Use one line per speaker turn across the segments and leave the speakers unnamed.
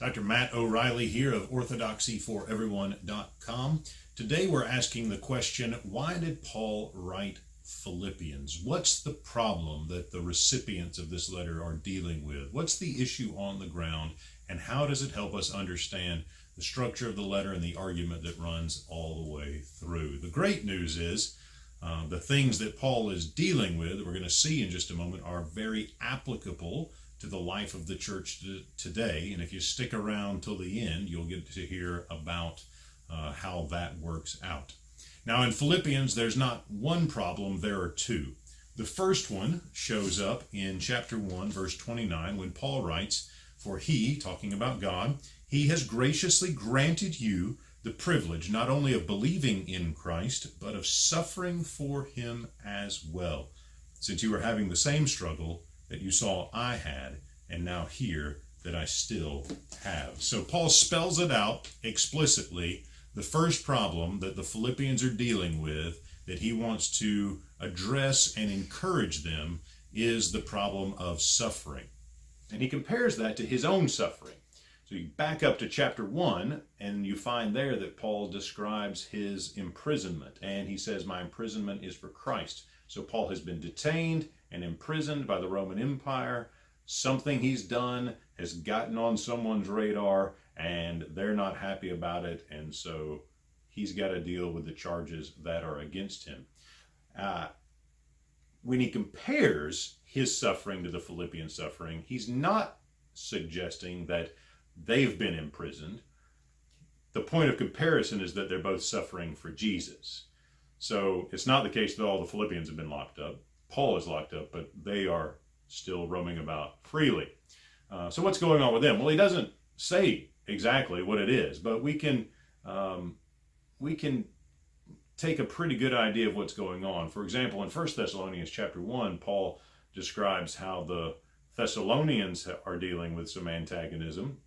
Dr. Matt O'Reilly here of orthodoxyforeveryone.com. Today we're asking the question, why did Paul write Philippians? What's the problem that the recipients of this letter are dealing with? What's the issue on the ground, and how does it help us understand the structure of the letter and the argument that runs all the way through? The great news is the things that Paul is dealing with, that we're going to see in just a moment, are very applicable to the life of the church today. And if you stick around till the end, you'll get to hear about how that works out. Now in Philippians, there's not one problem, there are two. The first one shows up in chapter 1, verse 29, when Paul writes, "For he," talking about God, "he has graciously granted you the privilege not only of believing in Christ, but of suffering for him as well, since you are having the same struggle that you saw I had, and now hear that I still have." So Paul spells it out explicitly. The first problem that the Philippians are dealing with, that he wants to address and encourage them, is the problem of suffering. And he compares that to his own suffering. So you back up to chapter 1, and you find there that Paul describes his imprisonment. And he says, "My imprisonment is for Christ." So Paul has been detained and imprisoned by the Roman Empire. Something he's done has gotten on someone's radar, and they're not happy about it, and so he's got to deal with the charges that are against him. When he compares his suffering to the Philippian suffering, he's not suggesting that they've been imprisoned. The point of comparison is that they're both suffering for Jesus. So it's not the case that all the Philippians have been locked up. Paul is locked up, but they are still roaming about freely. So what's going on with them? Well, he doesn't say exactly what it is, but we can take a pretty good idea of what's going on. For example, in 1 Thessalonians chapter 1, Paul describes how the Thessalonians are dealing with some antagonism,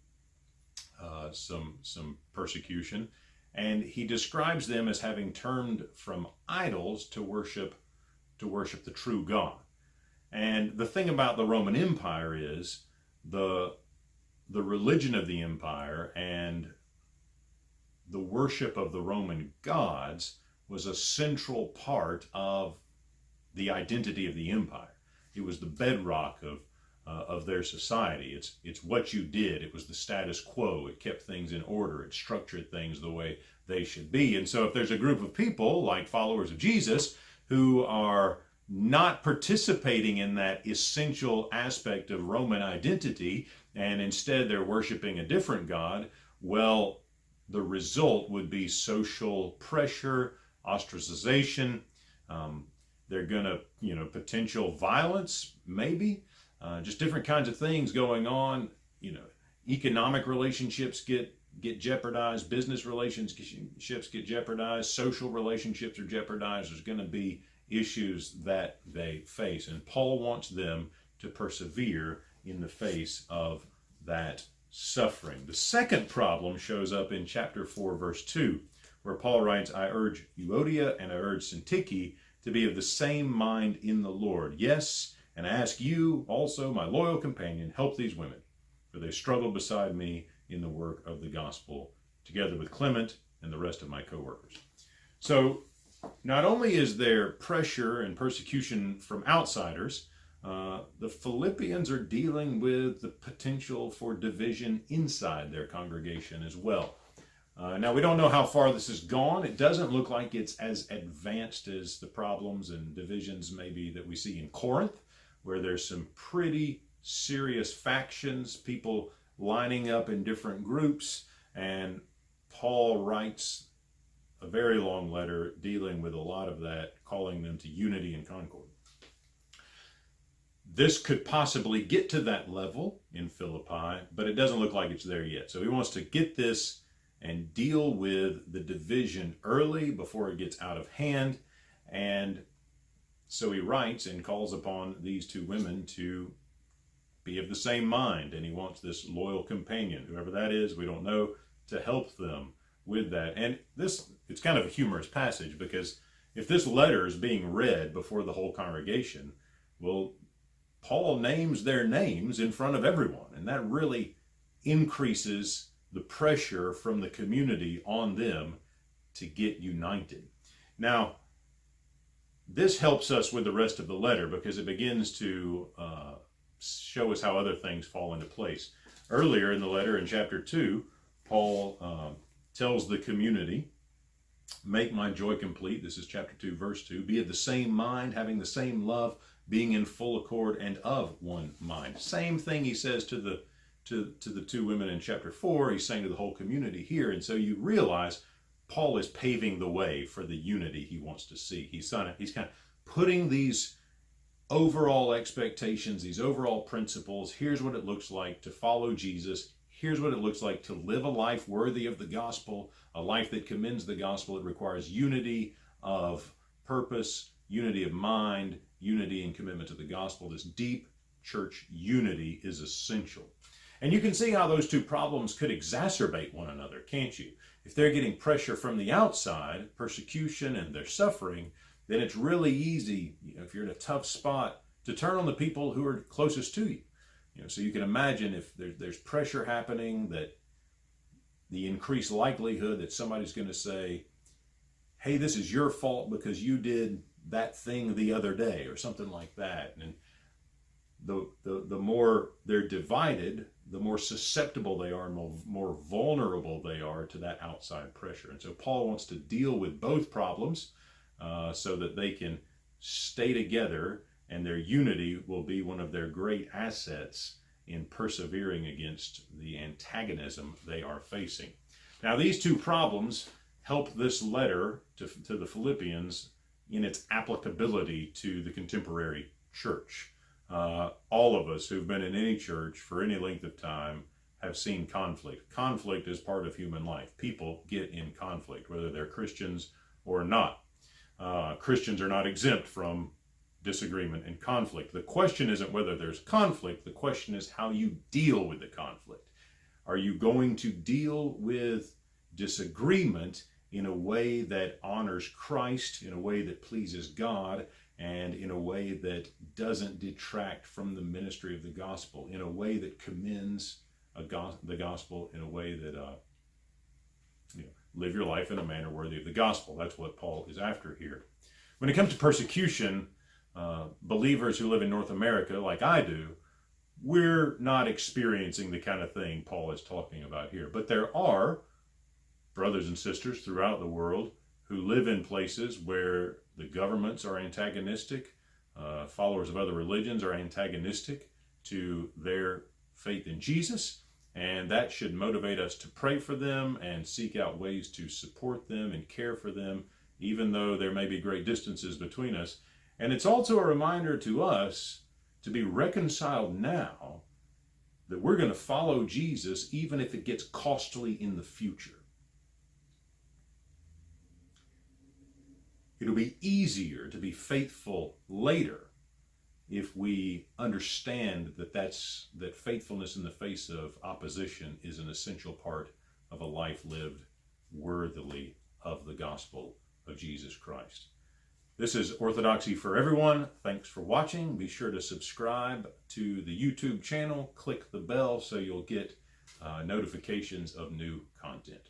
some persecution, and he describes them as having turned from idols to worship the true God. And the thing about the Roman Empire is the religion of the empire and the worship of the Roman gods was a central part of the identity of the empire. It was the bedrock of their society. It's what you did. It was the status quo. It kept things in order. It structured things the way they should be. And so if there's a group of people, like followers of Jesus, who are not participating in that essential aspect of Roman identity, and instead they're worshiping a different God, well, the result would be social pressure, ostracization. They're going to, potential violence, maybe. Just different kinds of things going on. Economic relationships get jeopardized, business relationships get jeopardized, social relationships are jeopardized. There's going to be issues that they face, and Paul wants them to persevere in the face of that suffering. The second problem shows up in chapter 4, verse 2, where Paul writes, "I urge Euodia and I urge Syntyche to be of the same mind in the Lord. Yes, and I ask you also, my loyal companion, help these women, for they struggle beside me in the work of the gospel, together with Clement and the rest of my co-workers." So not only is there pressure and persecution from outsiders, the Philippians are dealing with the potential for division inside their congregation as well. Now, we don't know how far this has gone. It doesn't look like it's as advanced as the problems and divisions maybe that we see in Corinth, where there's some pretty serious factions, people lining up in different groups, and Paul writes a very long letter dealing with a lot of that, calling them to unity and concord. This could possibly get to that level in Philippi, but it doesn't look like it's there yet. So he wants to get this and deal with the division early before it gets out of hand. And so he writes and calls upon these two women to be of the same mind. And he wants this loyal companion, whoever that is, we don't know, to help them with that. And it's kind of a humorous passage, because if this letter is being read before the whole congregation, well, Paul names their names in front of everyone. And that really increases the pressure from the community on them to get united. Now, this helps us with the rest of the letter because it begins to show us how other things fall into place. Earlier in the letter, in chapter 2, Paul tells the community, make my joy complete. This is chapter 2, verse 2. Be of the same mind, having the same love, being in full accord and of one mind. Same thing he says to the two women in chapter 4. He's saying to the whole community here. And so you realize Paul is paving the way for the unity he wants to see. He's kind of putting these overall expectations, these overall principles. Here's what it looks like to follow Jesus. Here's what it looks like to live a life worthy of the gospel, a life that commends the gospel. It requires unity of purpose, unity of mind, unity and commitment to the gospel. This deep church unity is essential. And you can see how those two problems could exacerbate one another, can't you? If they're getting pressure from the outside, persecution, and they're suffering, then it's really easy, if you're in a tough spot, to turn on the people who are closest to you. So you can imagine if there's pressure happening, that the increased likelihood that somebody's going to say, hey, this is your fault because you did that thing the other day, or something like that. And the more they're divided, the more susceptible they are, and more vulnerable they are to that outside pressure. And so Paul wants to deal with both problems so that they can stay together, and their unity will be one of their great assets in persevering against the antagonism they are facing. Now, these two problems help this letter to the Philippians in its applicability to the contemporary church. All of us who've been in any church for any length of time have seen conflict. Conflict is part of human life. People get in conflict, whether they're Christians or not. Christians are not exempt from disagreement and conflict. The question isn't whether there's conflict. The question is how you deal with the conflict. Are you going to deal with disagreement in a way that honors Christ, in a way that pleases God, and in a way that doesn't detract from the ministry of the gospel, in a way that commends the gospel, in a way that live your life in a manner worthy of the gospel? That's what Paul is after here. When it comes to persecution, believers who live in North America, like I do, we're not experiencing the kind of thing Paul is talking about here. But there are brothers and sisters throughout the world who live in places where the governments are antagonistic, followers of other religions are antagonistic to their faith in Jesus, and that should motivate us to pray for them and seek out ways to support them and care for them, even though there may be great distances between us. And it's also a reminder to us to be reconciled now, that we're going to follow Jesus even if it gets costly in the future. It'll be easier to be faithful later if we understand that faithfulness in the face of opposition is an essential part of a life lived worthily of the gospel of Jesus Christ. This is Orthodoxy for Everyone. Thanks for watching. Be sure to subscribe to the YouTube channel. Click the bell so you'll get notifications of new content.